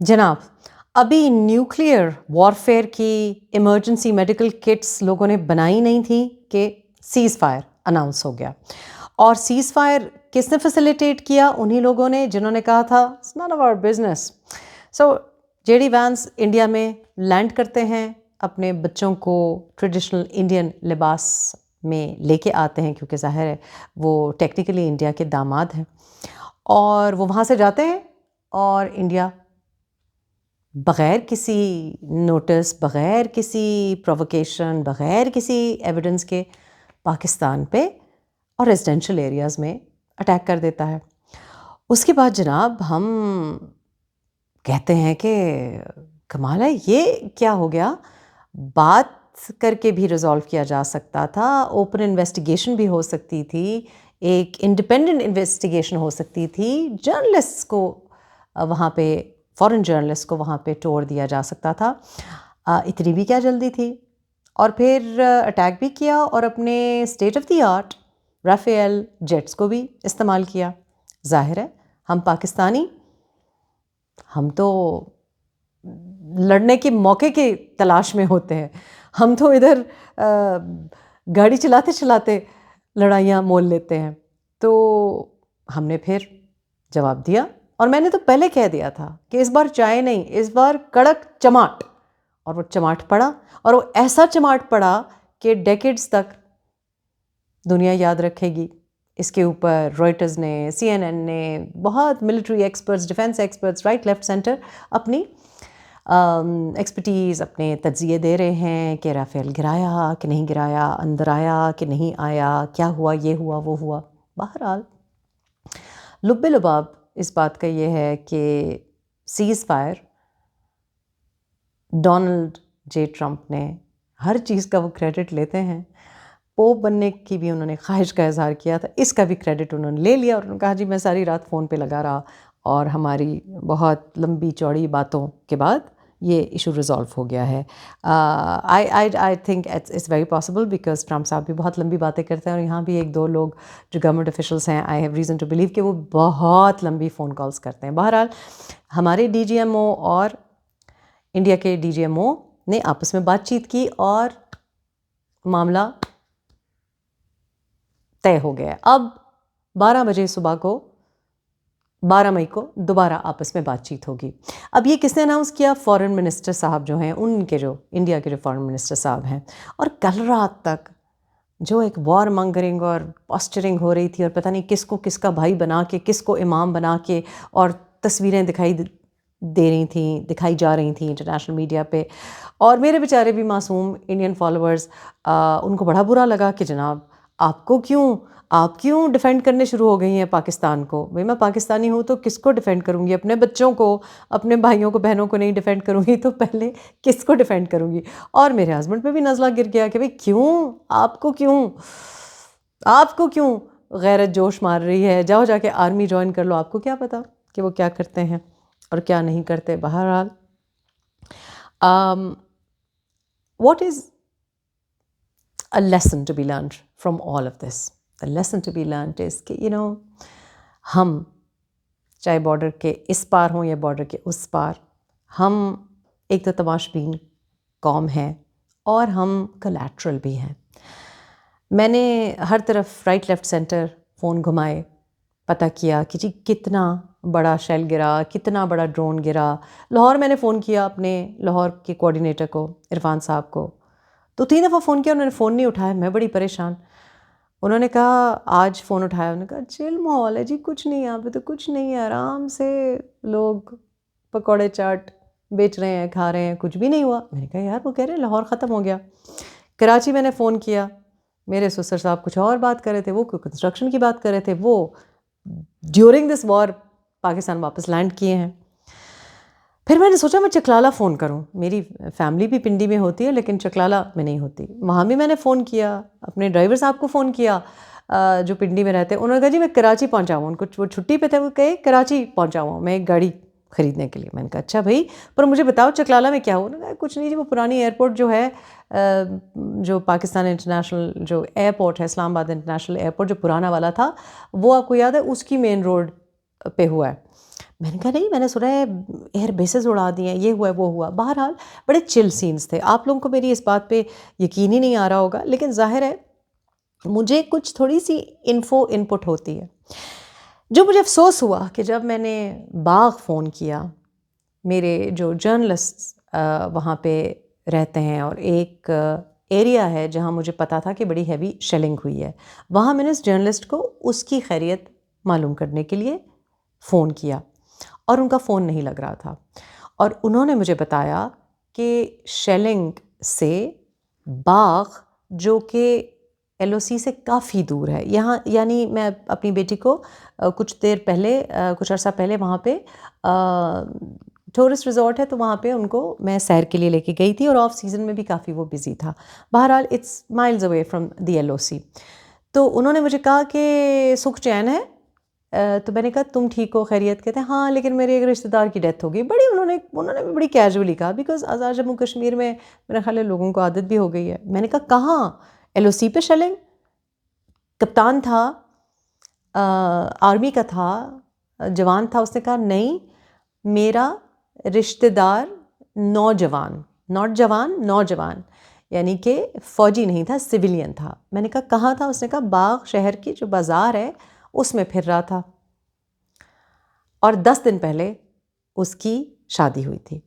جناب، ابھی nuclear warfare کی ایمرجنسی میڈیکل کٹس لوگوں نے بنائی نہیں تھیں کہ سیز فائر اناؤنس ہو گیا. اور سیز فائر کس نے فیسیلیٹیٹ کیا؟ انہی لوگوں نے جنہوں نے کہا تھا it's none of our business. So J D Vance India میں لینڈ کرتے ہیں، اپنے بچوں کو ٹریڈیشنل انڈین لباس میں لے کے آتے ہیں، کیونکہ ظاہر ہے وہ ٹیکنیکلی انڈیا کے داماد ہیں، اور وہ وہاں سے جاتے ہیں اور انڈیا بغیر کسی نوٹس، بغیر کسی پرووکیشن، بغیر کسی ایویڈنس کے پاکستان پہ اور ریزیڈینشیل ایریاز میں اٹیک کر دیتا ہے. اس کے بعد جناب ہم کہتے ہیں کہ کمال ہے، یہ کیا ہو گیا؟ بات کر کے بھی ریزالو کیا جا سکتا تھا، اوپن انویسٹیگیشن بھی ہو سکتی تھی، ایک انڈیپینڈنٹ انویسٹیگیشن ہو سکتی تھی، جرنلسٹ کو وہاں پہ، فورن جرنلسٹ کو وہاں پہ ٹور دیا جا سکتا تھا. اتنی بھی کیا جلدی تھی؟ اور پھر اٹیک بھی کیا اور اپنے state of the art Rafale jets کو بھی استعمال کیا. ظاہر ہے ہم پاکستانی، ہم تو لڑنے کے موقع کی تلاش میں ہوتے ہیں. ہم تو ادھر گاڑی چلاتے چلاتے لڑائیاں مول لیتے ہیں. تو ہم نے پھر جواب دیا، اور میں نے تو پہلے کہہ دیا تھا کہ اس بار چائے نہیں، اس بار کڑک چماٹ. اور وہ چماٹ پڑا، اور وہ ایسا چماٹ پڑا کہ ڈیکیڈز تک دنیا یاد رکھے گی. اس کے اوپر رائٹرز نے، سی این این نے، بہت military experts, defence experts, right left centre اپنی ایکسپرٹیز، اپنے تجزیے دے رہے ہیں کہ رافیل گرایا کہ نہیں گرایا، اندر آیا کہ نہیں آیا، کیا ہوا، یہ ہوا وہ ہوا. بہرحال لب لباب اس بات کا یہ ہے کہ سیز فائر ڈونلڈ جے ٹرمپ نے ہر چیز کا وہ کریڈٹ لیتے ہیں. پوپ بننے کی بھی انہوں نے خواہش کا اظہار کیا تھا، اس کا بھی کریڈٹ انہوں نے لے لیا، اور انہوں نے کہا جی میں ساری رات فون پہ لگا رہا، اور ہماری بہت لمبی چوڑی باتوں کے بعد یہ ایشو ریزالو ہو گیا ہے. I think it's very possible, because Trump صاحب بھی بہت لمبی باتیں کرتے ہیں، اور یہاں بھی ایک دو لوگ جو گورنمنٹ آفیشلس ہیں، I have reason to believe کہ وہ بہت لمبی فون کالز کرتے ہیں. بہرحال ہمارے ڈی جی ایم او اور انڈیا کے ڈی جی ایم او نے آپس میں بات چیت کی، اور معاملہ طے ہو گیا. اب 12 بجے صبح کو، 12 مئی کو دوبارہ آپس میں بات چیت ہوگی. اب یہ کس نے اناؤنس کیا؟ فارن منسٹر صاحب جو ہیں، ان کے جو انڈیا کے جو فارن منسٹر صاحب ہیں. اور کل رات تک جو ایک وار مانگرنگ اور پاسچرنگ ہو رہی تھی، اور پتہ نہیں کس کو کس کا بھائی بنا کے، کس کو امام بنا کے، اور تصویریں دکھائی جا رہی تھیں انٹرنیشنل میڈیا پہ. اور میرے بیچارے بھی معصوم انڈین فالوورز، ان کو بڑا برا لگا کہ جناب آپ کیوں ڈیفینڈ کرنے شروع ہو گئی ہیں پاکستان کو؟ بھئی میں پاکستانی ہوں تو کس کو ڈیفینڈ کروں گی؟ اپنے بچوں کو، اپنے بھائیوں کو، بہنوں کو نہیں ڈیفینڈ کروں گی تو پہلے کس کو ڈیفینڈ کروں گی؟ اور میرے ہسبینڈ پہ بھی نزلہ گر گیا کہ بھئی آپ کو کیوں غیرت جوش مار رہی ہے؟ جاؤ جا کے آرمی جوائن کر لو، آپ کو کیا پتا کہ وہ کیا کرتے ہیں اور کیا نہیں کرتے. بہرحال what is a lesson to be learned from all of this? The lesson to be learned is کہ ہم چاہے بارڈر کے اس پار ہوں یا بارڈر کے اس پار، ہم ایک تو تماش بین قوم ہیں، اور ہم کولیٹرل بھی ہیں. میں نے ہر طرف رائٹ لیفٹ سینٹر فون گھمائے، پتہ کیا کہ جی کتنا بڑا شیل گرا، کتنا بڑا ڈرون گرا. لاہور میں نے فون کیا اپنے لاہور کے کوآرڈینیٹر کو، عرفان صاحب کو، تو 3 دفعہ فون کیا، انہوں نے فون نہیں اٹھایا. میں بڑی پریشان. انہوں نے کہا آج فون اٹھایا، انہوں نے کہا چل ماحول ہے جی، کچھ نہیں، یہاں پہ تو کچھ نہیں ہے، آرام سے لوگ پکوڑے چاٹ بیچ رہے ہیں، کھا رہے ہیں، کچھ بھی نہیں ہوا. میں نے کہا یار وہ کہہ رہے ہیں لاہور ختم ہو گیا. کراچی میں نے فون کیا، میرے سسر صاحب کچھ اور بات کر رہے تھے، وہ کنسٹرکشن کی بات کر رہے تھے. وہ ڈیورنگ دس وار پاکستان واپس لینڈ کیے ہیں. پھر میں نے سوچا میں چکلالہ فون کروں. میری فیملی بھی پنڈی میں ہوتی ہے لیکن چکلالہ میں نہیں ہوتی. وہاں بھی میں نے فون کیا، اپنے ڈرائیور صاحب کو فون کیا جو پنڈی میں رہتے ہیں. انہوں نے کہا جی میں کراچی پہنچا ہوں. ان کو وہ چھٹی پہ تھے، وہ کہے کراچی پہنچا ہوں میں ایک گاڑی خریدنے کے لیے. میں نے کہا اچھا بھائی، پر مجھے بتاؤ چکلالہ میں کیا ہو؟ انہوں نے کہا کچھ نہیں جی، وہ پرانی ایئرپورٹ جو ہے، جو پاکستان انٹرنیشنل جو ایئرپورٹ ہے، اسلام آباد انٹرنیشنل ایئرپورٹ جو پرانا والا تھا، وہ آپ کو یاد ہے اس کی مین روڈ پہ ہوا ہے. میں نے کہا نہیں، میں نے سنا ہے ایئر بیسز اڑا دیے ہیں، یہ ہوا ہے وہ ہوا. بہرحال بڑے چل سینس تھے. آپ لوگوں کو میری اس بات پہ یقین ہی نہیں آ رہا ہوگا، لیکن ظاہر ہے مجھے کچھ تھوڑی سی انفو ان پٹ ہوتی ہے. جو مجھے افسوس ہوا کہ جب میں نے باغ فون کیا، میرے جو جرنلسٹ وہاں پہ رہتے ہیں، اور ایک ایریا ہے جہاں مجھے پتا تھا کہ بڑی ہیوی شیلنگ ہوئی ہے، وہاں میں نے اس جرنلسٹ کو اس کی خیریت معلوم کرنے کے لیے فون کیا، اور ان کا فون نہیں لگ رہا تھا. اور انہوں نے مجھے بتایا کہ شیلنگ سے باغ، جو کہ ایل او سی سے کافی دور ہے یہاں، یعنی میں اپنی بیٹی کو کچھ دیر پہلے، کچھ عرصہ پہلے وہاں پہ ٹورسٹ ریزورٹ ہے، تو وہاں پہ ان کو میں سیر کے لیے لے کے گئی تھی، اور آف سیزن میں بھی کافی وہ بزی تھا. بہرحال it's miles away from the L O C. تو انہوں نے مجھے کہا کہ سکھ چین ہے. تو میں نے کہا تم ٹھیک ہو، خیریت؟ کہتے ہیں ہاں لیکن میرے ایک رشتہ دار کی ڈیتھ ہو گئی. انہوں نے بھی بڑی کیجولی کہا، بیکاز آزاد جموں کشمیر میں میرا خیال ہے لوگوں کو عادت بھی ہو گئی ہے. میں نے کہا کہاں؟ ایل او سی پہ شیلنگ. کپتان تھا، آرمی کا تھا، جوان تھا. اس نے کہا نہیں، میرا رشتہ دار نوجوان، ناٹ جوان، نوجوان، یعنی کہ فوجی نہیں تھا، سویلین تھا. میں نے کہا کہاں تھا؟ اس نے کہا باغ شہر کی جو بازار ہے اس میں پھر رہا تھا، اور 10 دن پہلے اس کی شادی ہوئی تھی.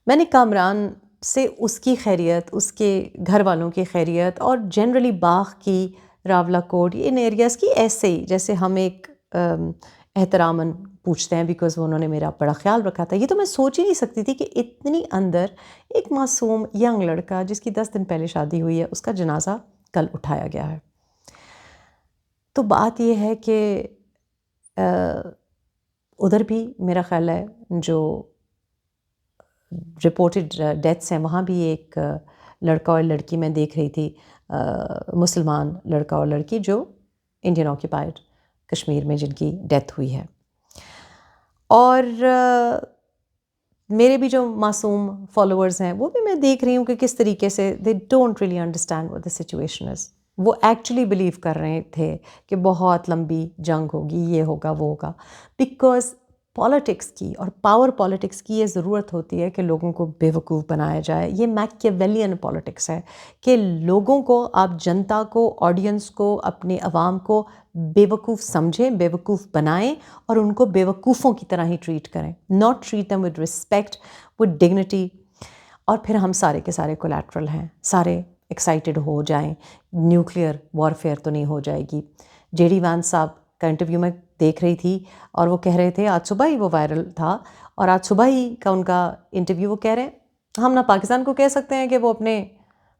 میں نے کامران سے اس کی خیریت، اس کے گھر والوں کی خیریت، اور جنرلی باغ کی، راولا کوٹ، ان ایریاز کی ایسے ہی جیسے ہم ایک احتراماً پوچھتے ہیں، بیکاز انہوں نے میرا بڑا خیال رکھا تھا. یہ تو میں سوچ ہی نہیں سکتی تھی کہ اتنی اندر ایک معصوم ینگ لڑکا جس کی 10 دن پہلے شادی ہوئی ہے، اس کا جنازہ کل اٹھایا گیا ہے. تو بات یہ ہے کہ ادھر بھی میرا خیال ہے جو رپورٹڈ ڈیتھس ہیں، وہاں بھی ایک لڑکا اور لڑکی میں دیکھ رہی تھی، مسلمان لڑکا اور لڑکی جو انڈین آکیپائڈ کشمیر میں جن کی ڈیتھ ہوئی ہے. اور میرے بھی جو معصوم فالوورز ہیں وہ بھی میں دیکھ رہی ہوں کہ کس طریقے سے they don't really understand what the situation is. وہ ایکچولی بلیو کر رہے تھے کہ بہت لمبی جنگ ہوگی، یہ ہوگا وہ ہوگا، بیکاز پالیٹکس کی اور پاور پالیٹکس کی یہ ضرورت ہوتی ہے کہ لوگوں کو بے وقوف بنایا جائے. یہ میکیاویلین پالیٹکس ہے کہ لوگوں کو، آپ جنتا کو، آڈینس کو، اپنے عوام کو بے وقوف سمجھیں، بے وقوف بنائیں، اور ان کو بے وقوفوں کی طرح ہی ٹریٹ کریں. Not treat them with respect, with dignity. اور پھر ہم سارے کے سارے کولیٹرل ہیں، سارے ایکسائٹیڈ ہو جائیں. نیوکلیئر وارفیئر تو نہیں ہو جائے گی. جے ڈی وانس صاحب کا انٹرویو میں دیکھ رہی تھی، اور وہ کہہ رہے تھے، آج صبح ہی وہ وائرل تھا، اور آج صبح ہی کا ان کا انٹرویو، وہ کہہ رہے ہیں ہم نہ پاکستان کو کہہ سکتے ہیں کہ وہ اپنے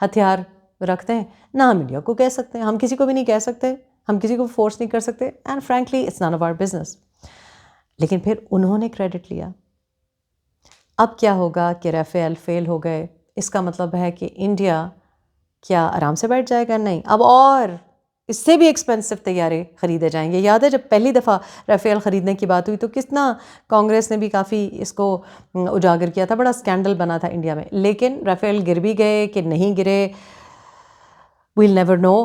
ہتھیار رکھتے ہیں، نہ ہم انڈیا کو کہہ سکتے ہیں، ہم کسی کو بھی نہیں کہہ سکتے، ہم کسی کو فورس نہیں کر سکتے. And frankly it's none of our business. لیکن پھر انہوں نے کریڈٹ لیا. اب کیا ہوگا کہ رافیل فیل ہو گئے، اس کا مطلب ہے کہ انڈیا کیا آرام سے بیٹھ جائے گا؟ نہیں، اب اور اس سے بھی ایکسپینسو طیارے خریدے جائیں گے. یاد ہے جب پہلی دفعہ رافیل خریدنے کی بات ہوئی تو کتنا کانگریس نے بھی کافی اس کو اجاگر کیا تھا، بڑا اسکینڈل بنا تھا انڈیا میں. لیکن رافیل گر بھی گئے کہ نہیں گرے، well never know.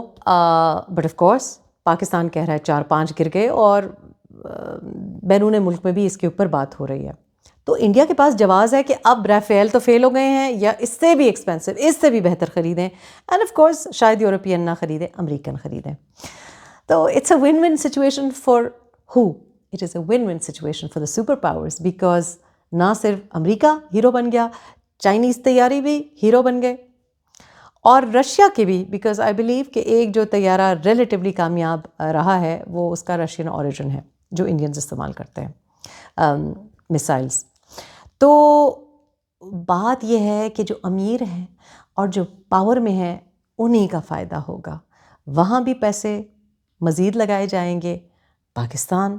But of course Pakistan کہہ رہا ہے 4-5 گر گئے، اور بیرون ملک میں بھی اس کے اوپر بات ہو رہی ہے. تو انڈیا کے پاس جواز ہے کہ اب رافیل تو فیل ہو گئے ہیں، یا اس سے بھی ایکسپینسو، اس سے بھی بہتر خریدیں. اینڈ آف کورس شاید یورپین نہ خریدیں، امریکن خریدیں. تو it's a win win situation for who? It is a win win situation for the superpowers because, بیکاز نہ صرف امریکہ ہیرو بن گیا، چائنیز طیارے بھی ہیرو بن گئے، اور رشیا کے بھی، بیکاز آئی بلیو کہ ایک جو طیارہ ریلیٹیولی کامیاب رہا ہے وہ اس کا رشین اوریجن ہے جو انڈینز استعمال کرتے ہیں، میسائلز. تو بات یہ ہے کہ جو امیر ہیں اور جو پاور میں ہیں انہی کا فائدہ ہوگا. وہاں بھی پیسے مزید لگائے جائیں گے. پاکستان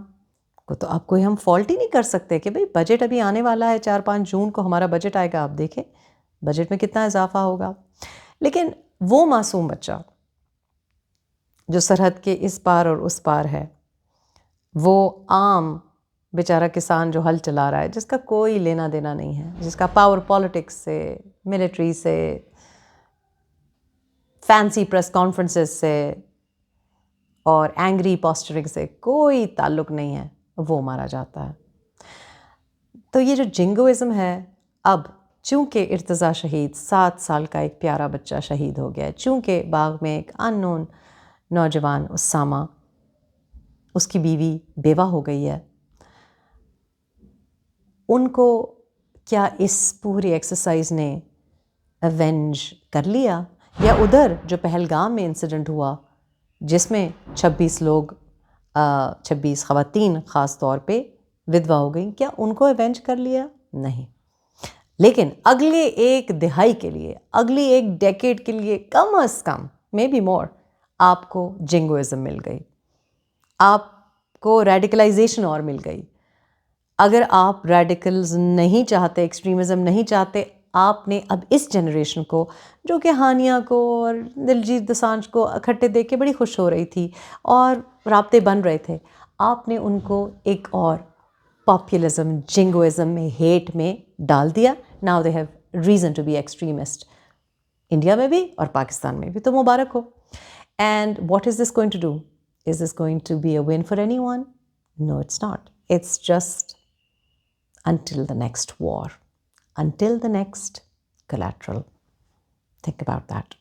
کو تو اب کوئی ہم فالٹ ہی نہیں کر سکتے کہ بھئی بجٹ ابھی آنے والا ہے، 4-5 جون کو ہمارا بجٹ آئے گا، آپ دیکھیں بجٹ میں کتنا اضافہ ہوگا. لیکن وہ معصوم بچہ جو سرحد کے اس پار اور اس پار ہے، وہ عام بیچارہ کسان جو ہل چلا رہا ہے، جس کا کوئی لینا دینا نہیں ہے، جس کا پاور پالیٹکس سے، ملٹری سے، فینسی پریس کانفرنسز سے اور اینگری پوسچرنگ سے کوئی تعلق نہیں ہے. وہ مارا جاتا ہے. تو یہ جو جنگوازم ہے، اب چونکہ ارتضیٰ شہید 7 سال کا ایک پیارا بچہ شہید ہو گیا ہے، چونکہ باغ میں ایک ان نون نوجوان اسامہ، اس کی بیوی بیوہ ہو گئی ہے، ان کو کیا اس پوری ایکسرسائز نے ایونج کر لیا؟ یا ادھر جو پہلگام میں انسیڈنٹ ہوا جس میں 26 خواتین خاص طور پہ ودوا ہو گئیں، کیا ان کو ایونج کر لیا؟ نہیں. لیکن اگلے ایک دہائی کے لیے، اگلی ایک ڈیکیڈ کے لیے، کم از کم مے بی مور، آپ کو جنگوازم مل گئی، آپ کو ریڈیکلائزیشن اور مل گئی. اگر آپ ریڈیکلز نہیں چاہتے، ایکسٹریمزم نہیں چاہتے، آپ نے اب اس جنریشن کو جو کہ ہانیہ کو اور دلجیت دوسانجھ کو اکٹھے دیکھ کے بڑی خوش ہو رہی تھی اور رابطے بن رہے تھے، آپ نے ان کو ایک اور پاپولزم، جنگوازم میں، ہیٹ میں ڈال دیا. Now they have reason to be extremist, India میں بھی اور پاکستان میں بھی. تو مبارک ہو. And what is this going to do? Is this going to be a one for anyone? No, it's not. It's just until the next war, until the next collateral. Think about that.